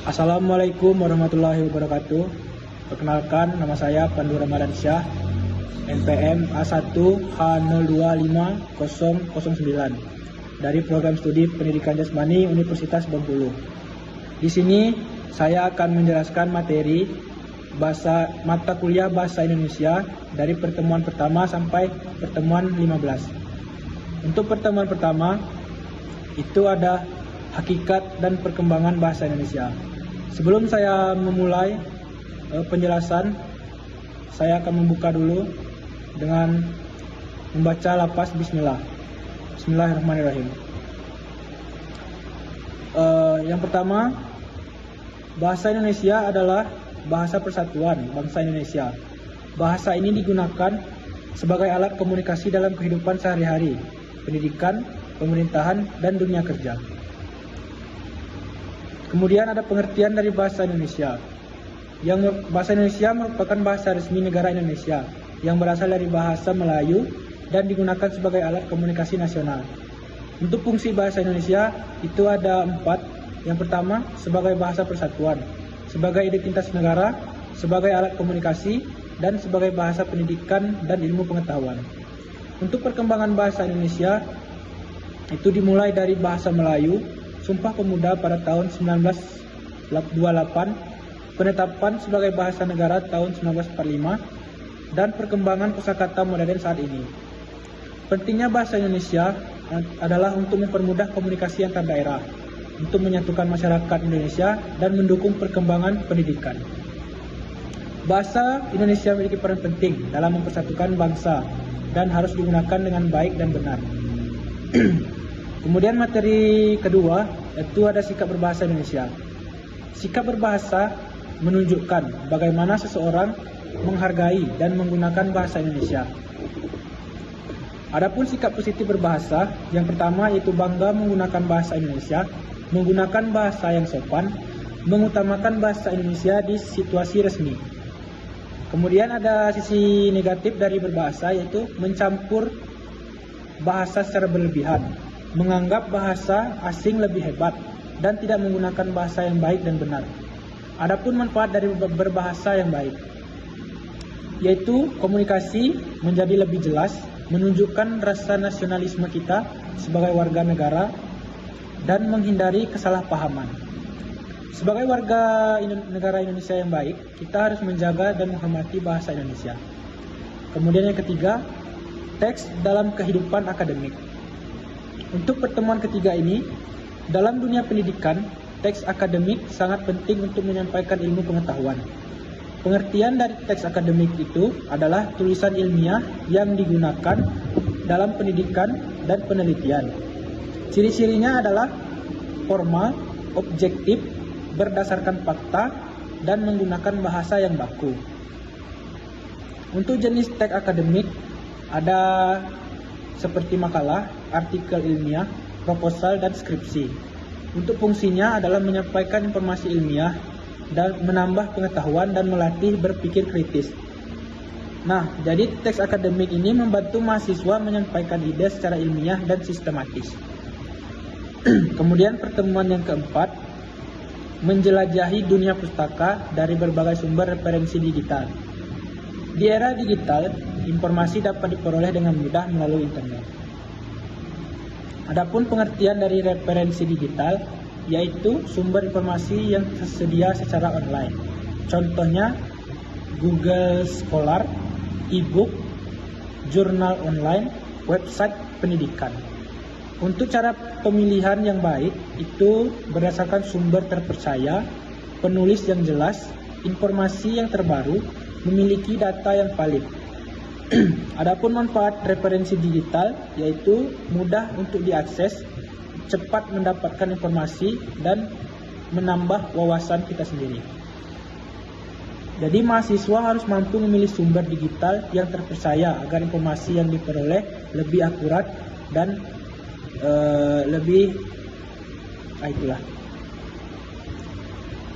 Assalamualaikum warahmatullahi wabarakatuh. Perkenalkan, nama saya Pandu Ramadan Syah, NPM A1H025009 dari Program Studi Pendidikan Jasmani Universitas Bengkulu. Di sini saya akan menjelaskan materi mata kuliah Bahasa Indonesia dari pertemuan pertama sampai pertemuan 15. Untuk pertemuan pertama itu ada hakikat dan perkembangan bahasa Indonesia. Sebelum saya memulai penjelasan, saya akan membuka dulu dengan membaca lafaz Bismillah. Bismillahirrahmanirrahim. Yang pertama, bahasa Indonesia adalah bahasa persatuan bangsa Indonesia. Bahasa ini digunakan sebagai alat komunikasi dalam kehidupan sehari-hari, pendidikan, pemerintahan, dan dunia kerja. Kemudian ada pengertian dari bahasa Indonesia. Bahasa Indonesia merupakan bahasa resmi negara Indonesia yang berasal dari bahasa Melayu dan digunakan sebagai alat komunikasi nasional. Untuk fungsi bahasa Indonesia itu ada 4. Yang pertama, sebagai bahasa persatuan, sebagai identitas negara, sebagai alat komunikasi, dan sebagai bahasa pendidikan dan ilmu pengetahuan. Untuk perkembangan bahasa Indonesia itu dimulai dari bahasa Melayu, Sumpah Pemuda pada tahun 1928, penetapan sebagai bahasa negara tahun 1945, dan perkembangan kosakata modern saat ini. Pentingnya bahasa Indonesia adalah untuk mempermudah komunikasi antar daerah, untuk menyatukan masyarakat Indonesia, dan mendukung perkembangan pendidikan. Bahasa Indonesia memiliki peran penting dalam mempersatukan bangsa dan harus digunakan dengan baik dan benar. Kemudian materi kedua itu ada sikap berbahasa Indonesia. Sikap berbahasa menunjukkan bagaimana seseorang menghargai dan menggunakan bahasa Indonesia. Adapun sikap positif berbahasa, yang pertama yaitu bangga menggunakan bahasa Indonesia, menggunakan bahasa yang sopan, mengutamakan bahasa Indonesia di situasi resmi. Kemudian ada sisi negatif dari berbahasa yaitu mencampur bahasa secara berlebihan, menganggap bahasa asing lebih hebat, dan tidak menggunakan bahasa yang baik dan benar. Adapun manfaat dari berbahasa yang baik, yaitu komunikasi menjadi lebih jelas, menunjukkan rasa nasionalisme kita sebagai warga negara, dan menghindari kesalahpahaman. Sebagai warga negara Indonesia yang baik, kita harus menjaga dan menghormati bahasa Indonesia. Kemudian yang ketiga, teks dalam kehidupan akademik. Untuk pertemuan ketiga ini, dalam dunia pendidikan, teks akademik sangat penting untuk menyampaikan ilmu pengetahuan. Pengertian dari teks akademik itu adalah tulisan ilmiah yang digunakan dalam pendidikan dan penelitian. Ciri-cirinya adalah formal, objektif, berdasarkan fakta, dan menggunakan bahasa yang baku. Untuk jenis teks akademik ada seperti makalah, artikel ilmiah, proposal, dan skripsi. Untuk fungsinya adalah menyampaikan informasi ilmiah dan menambah pengetahuan dan melatih berpikir kritis. Nah, jadi teks akademik ini membantu mahasiswa menyampaikan ide secara ilmiah dan sistematis. Kemudian pertemuan yang keempat, menjelajahi dunia pustaka dari berbagai sumber referensi digital. Di era digital, informasi dapat diperoleh dengan mudah melalui internet. Adapun pengertian dari referensi digital yaitu sumber informasi yang tersedia secara online. Contohnya Google Scholar, e-book, jurnal online, website pendidikan. Untuk cara pemilihan yang baik itu berdasarkan sumber terpercaya, penulis yang jelas, informasi yang terbaru, memiliki data yang valid. Adapun manfaat referensi digital yaitu mudah untuk diakses, cepat mendapatkan informasi, dan menambah wawasan kita sendiri. Jadi mahasiswa harus mampu memilih sumber digital yang terpercaya agar informasi yang diperoleh lebih akurat dan itulah.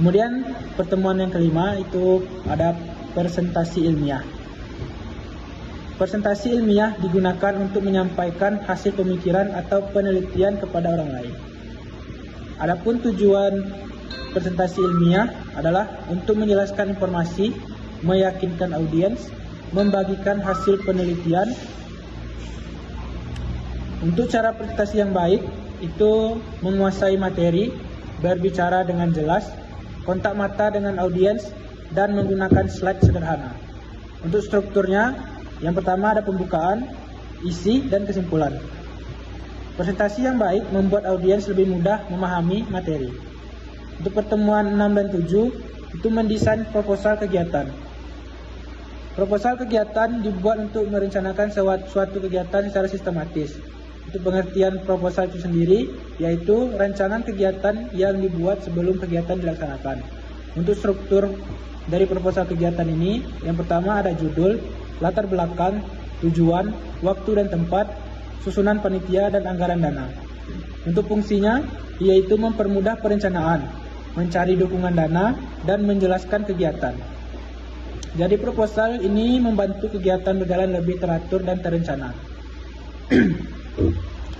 Kemudian pertemuan yang kelima itu ada presentasi ilmiah. Presentasi ilmiah digunakan untuk menyampaikan hasil pemikiran atau penelitian kepada orang lain. Adapun tujuan presentasi ilmiah adalah untuk menjelaskan informasi, meyakinkan audiens, membagikan hasil penelitian. Untuk cara presentasi yang baik itu menguasai materi, berbicara dengan jelas, kontak mata dengan audiens, dan menggunakan slide sederhana. Untuk strukturnya, yang pertama ada pembukaan, isi, dan kesimpulan. Presentasi yang baik membuat audiens lebih mudah memahami materi. Untuk pertemuan 6 dan 7 itu mendesain proposal kegiatan. Proposal kegiatan dibuat untuk merencanakan suatu kegiatan secara sistematis. Untuk pengertian proposal itu sendiri, yaitu rancangan kegiatan yang dibuat sebelum kegiatan dilaksanakan. Untuk struktur dari proposal kegiatan ini, yang pertama ada judul, latar belakang, tujuan, waktu dan tempat, susunan panitia dan anggaran dana. Untuk fungsinya, yaitu mempermudah perencanaan, mencari dukungan dana, dan menjelaskan kegiatan. Jadi proposal ini membantu kegiatan berjalan lebih teratur dan terencana.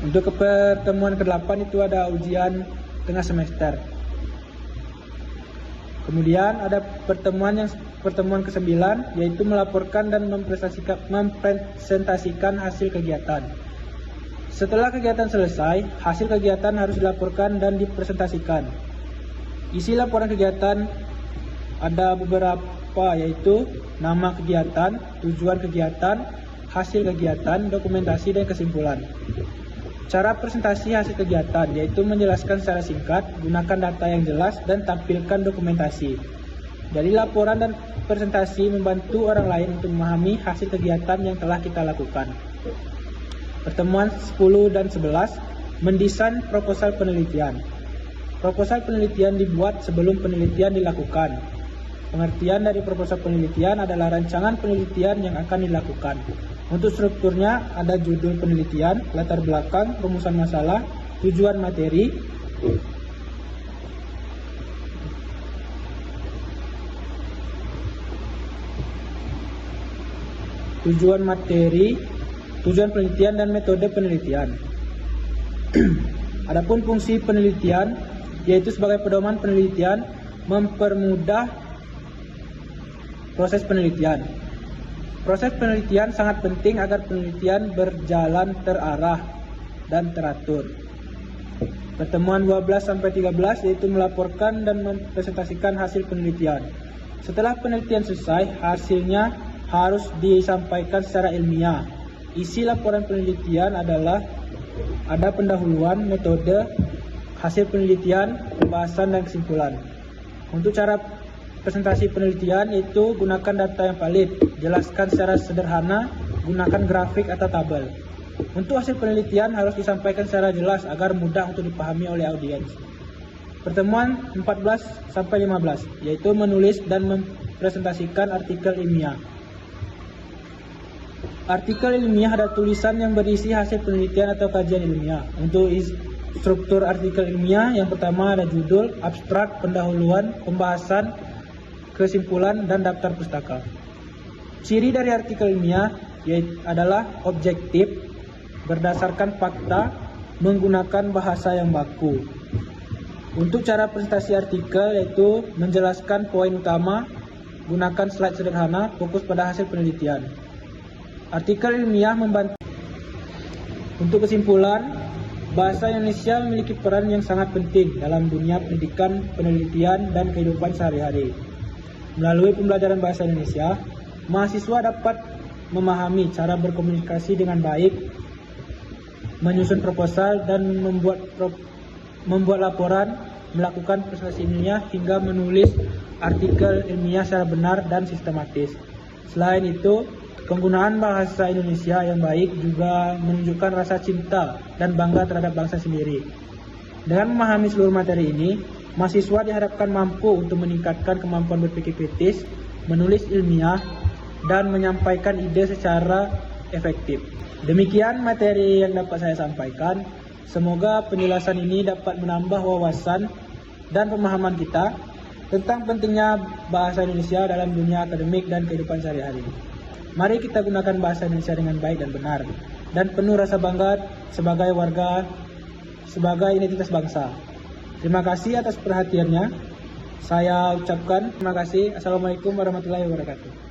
Untuk pertemuan ke-8 itu ada ujian tengah semester. Kemudian ada pertemuan ke-9 yaitu melaporkan dan mempresentasikan hasil kegiatan. Setelah kegiatan selesai, hasil kegiatan harus dilaporkan dan dipresentasikan. Isi laporan kegiatan ada beberapa yaitu nama kegiatan, tujuan kegiatan, hasil kegiatan, dokumentasi, dan kesimpulan. Cara presentasi hasil kegiatan yaitu menjelaskan secara singkat, gunakan data yang jelas, dan tampilkan dokumentasi. Jadi laporan dan presentasi membantu orang lain untuk memahami hasil kegiatan yang telah kita lakukan. Pertemuan 10 dan 11 mendesain proposal penelitian. Proposal penelitian dibuat sebelum penelitian dilakukan. Pengertian dari proposal penelitian adalah rancangan penelitian yang akan dilakukan. Untuk strukturnya ada judul penelitian, latar belakang, rumusan masalah, tujuan materi, tujuan penelitian dan metode penelitian. Adapun fungsi penelitian yaitu sebagai pedoman penelitian, mempermudah proses penelitian. Proses penelitian sangat penting agar penelitian berjalan terarah dan teratur. Pertemuan 12 sampai 13 yaitu melaporkan dan mempresentasikan hasil penelitian. Setelah penelitian selesai, hasilnya harus disampaikan secara ilmiah. Isi laporan penelitian adalah ada pendahuluan, metode, hasil penelitian, pembahasan, dan kesimpulan. Untuk cara presentasi penelitian itu gunakan data yang valid, jelaskan secara sederhana, gunakan grafik atau tabel. Untuk hasil penelitian harus disampaikan secara jelas agar mudah untuk dipahami oleh audiens. Pertemuan 14 sampai 15 yaitu menulis dan mempresentasikan artikel ilmiah. Artikel ilmiah ada tulisan yang berisi hasil penelitian atau kajian ilmiah. Untuk struktur artikel ilmiah, yang pertama ada judul, abstrak, pendahuluan, pembahasan, kesimpulan, dan daftar pustaka. Ciri dari artikel ilmiah adalah objektif, berdasarkan fakta, menggunakan bahasa yang baku. Untuk cara presentasi artikel yaitu menjelaskan poin utama, gunakan slide sederhana, fokus pada hasil penelitian. Artikel ilmiah membantu. Untuk kesimpulan, bahasa Indonesia memiliki peran yang sangat penting dalam dunia pendidikan, penelitian, dan kehidupan sehari-hari. Melalui pembelajaran bahasa Indonesia, mahasiswa dapat memahami cara berkomunikasi dengan baik, menyusun proposal, dan membuat laporan, melakukan presentasi ilmiah, hingga menulis artikel ilmiah secara benar dan sistematis. Selain itu, penggunaan bahasa Indonesia yang baik juga menunjukkan rasa cinta dan bangga terhadap bangsa sendiri. Dengan memahami seluruh materi ini, mahasiswa diharapkan mampu untuk meningkatkan kemampuan berpikir kritis, menulis ilmiah, dan menyampaikan ide secara efektif. Demikian materi yang dapat saya sampaikan. Semoga penjelasan ini dapat menambah wawasan dan pemahaman kita tentang pentingnya bahasa Indonesia dalam dunia akademik dan kehidupan sehari-hari. Mari kita gunakan bahasa Indonesia dengan baik dan benar, dan penuh rasa bangga sebagai identitas bangsa. Terima kasih atas perhatiannya. Saya ucapkan terima kasih. Assalamualaikum warahmatullahi wabarakatuh.